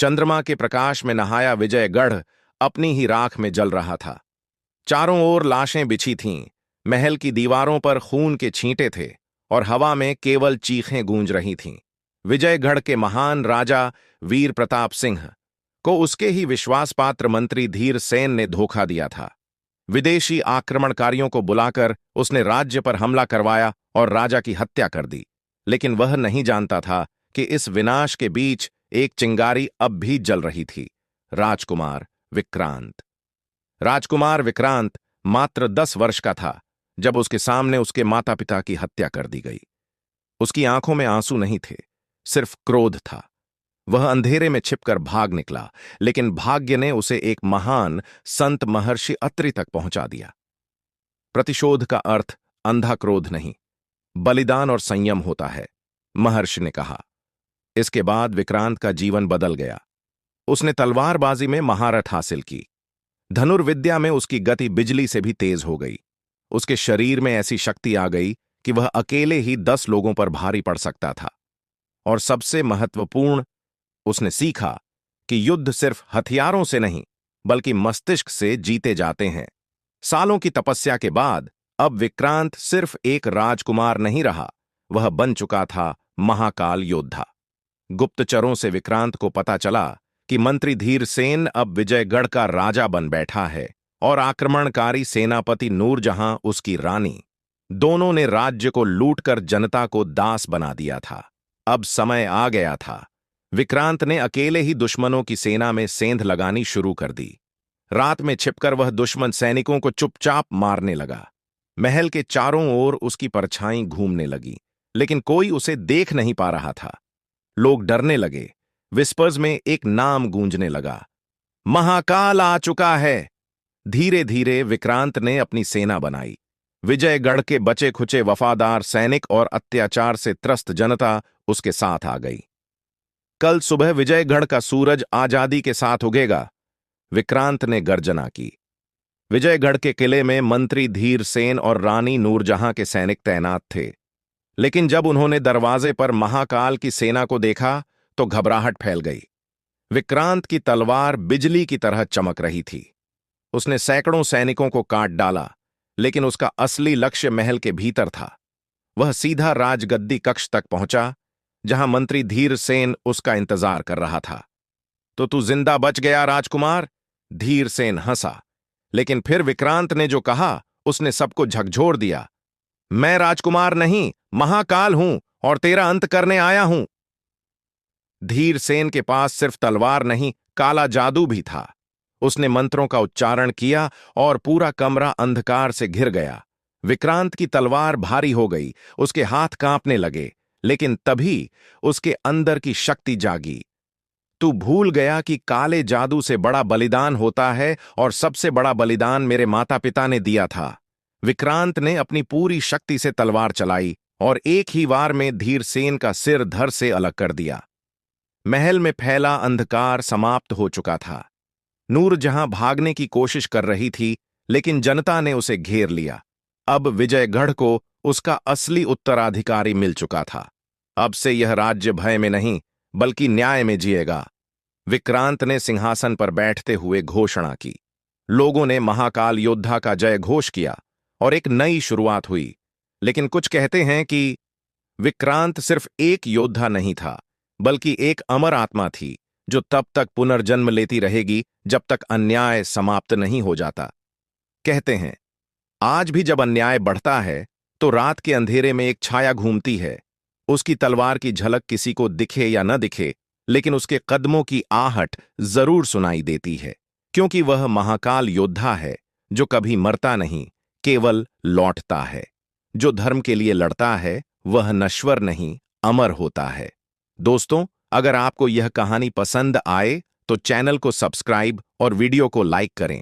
चंद्रमा के प्रकाश में नहाया विजयगढ़ अपनी ही राख में जल रहा था। चारों ओर लाशें बिछी थीं, महल की दीवारों पर खून के छींटे थे और हवा में केवल चीखें गूंज रही थीं। विजयगढ़ के महान राजा वीर प्रताप सिंह को उसके ही विश्वासपात्र मंत्री धीर सेन ने धोखा दिया था। विदेशी आक्रमणकारियों को बुलाकर उसने राज्य पर हमला करवाया और राजा की हत्या कर दी। लेकिन वह नहीं जानता था कि इस विनाश के बीच एक चिंगारी अब भी जल रही थी। राजकुमार विक्रांत। राजकुमार विक्रांत मात्र 10 वर्ष का था जब उसके सामने उसके माता पिता की हत्या कर दी गई। उसकी आंखों में आंसू नहीं थे, सिर्फ क्रोध था। वह अंधेरे में छिपकर भाग निकला, लेकिन भाग्य ने उसे एक महान संत महर्षि अत्रि तक पहुंचा दिया। प्रतिशोध का अर्थ अंधा क्रोध नहीं, बलिदान और संयम होता है, महर्षि ने कहा। इसके बाद विक्रांत का जीवन बदल गया। उसने तलवारबाजी में महारत हासिल की। धनुर्विद्या में उसकी गति बिजली से भी तेज हो गई। उसके शरीर में ऐसी शक्ति आ गई कि वह अकेले ही 10 लोगों पर भारी पड़ सकता था। और सबसे महत्वपूर्ण, उसने सीखा कि युद्ध सिर्फ हथियारों से नहीं बल्कि मस्तिष्क से जीते जाते हैं। सालों की तपस्या के बाद अब विक्रांत सिर्फ एक राजकुमार नहीं रहा, वह बन चुका था महाकाल योद्धा। गुप्तचरों से विक्रांत को पता चला कि मंत्री धीर सेन अब विजयगढ़ का राजा बन बैठा है और आक्रमणकारी सेनापति नूरजहां उसकी रानी। दोनों ने राज्य को लूटकर जनता को दास बना दिया था। अब समय आ गया था। विक्रांत ने अकेले ही दुश्मनों की सेना में सेंध लगानी शुरू कर दी। रात में छिपकर वह दुश्मन सैनिकों को चुपचाप मारने लगा। महल के चारों ओर उसकी परछाई घूमने लगी, लेकिन कोई उसे देख नहीं पा रहा था। लोग डरने लगे। विस्पर्स में एक नाम गूंजने लगा, महाकाल आ चुका है। धीरे धीरे विक्रांत ने अपनी सेना बनाई। विजयगढ़ के बचे खुचे वफादार सैनिक और अत्याचार से त्रस्त जनता उसके साथ आ गई। कल सुबह विजयगढ़ का सूरज आजादी के साथ उगेगा, विक्रांत ने गर्जना की। विजयगढ़ के किले में मंत्री धीर सेन और रानी नूरजहां के सैनिक तैनात थे, लेकिन जब उन्होंने दरवाजे पर महाकाल की सेना को देखा तो घबराहट फैल गई। विक्रांत की तलवार बिजली की तरह चमक रही थी। उसने सैकड़ों सैनिकों को काट डाला, लेकिन उसका असली लक्ष्य महल के भीतर था। वह सीधा राजगद्दी कक्ष तक पहुंचा, जहां मंत्री धीर सेन उसका इंतजार कर रहा था। तो तू जिंदा बच गया राजकुमार, धीर सेन हंसा। लेकिन फिर विक्रांत ने जो कहा उसने सबको झकझोर दिया। मैं राजकुमार नहीं, महाकाल हूं और तेरा अंत करने आया हूं। धीर सेन के पास सिर्फ तलवार नहीं, काला जादू भी था। उसने मंत्रों का उच्चारण किया और पूरा कमरा अंधकार से घिर गया। विक्रांत की तलवार भारी हो गई, उसके हाथ कांपने लगे, लेकिन तभी उसके अंदर की शक्ति जागी। तू भूल गया कि काले जादू से बड़ा बलिदान होता है और सबसे बड़ा बलिदान मेरे माता पिता ने दिया था। विक्रांत ने अपनी पूरी शक्ति से तलवार चलाई और एक ही वार में धीर सेन का सिर धड़ से अलग कर दिया। महल में फैला अंधकार समाप्त हो चुका था। नूरजहां भागने की कोशिश कर रही थी, लेकिन जनता ने उसे घेर लिया। अब विजयगढ़ को उसका असली उत्तराधिकारी मिल चुका था। अब से यह राज्य भय में नहीं बल्कि न्याय में जिएगा। विक्रांत ने सिंहासन पर बैठते हुए घोषणा की। लोगों ने महाकाल योद्धा का जय घोष किया और एक नई शुरुआत हुई। लेकिन कुछ कहते हैं कि विक्रांत सिर्फ एक योद्धा नहीं था, बल्कि एक अमर आत्मा थी जो तब तक पुनर्जन्म लेती रहेगी जब तक अन्याय समाप्त नहीं हो जाता। कहते हैं, आज भी जब अन्याय बढ़ता है तो रात के अंधेरे में एक छाया घूमती है। उसकी तलवार की झलक किसी को दिखे या न दिखे, लेकिन उसके कदमों की आहट जरूर सुनाई देती है, क्योंकि वह महाकाल योद्धा है जो कभी मरता नहीं, केवल लौटता है। जो धर्म के लिए लड़ता है वह नश्वर नहीं, अमर होता है। दोस्तों, अगर आपको यह कहानी पसंद आए तो चैनल को सब्सक्राइब और वीडियो को लाइक करें।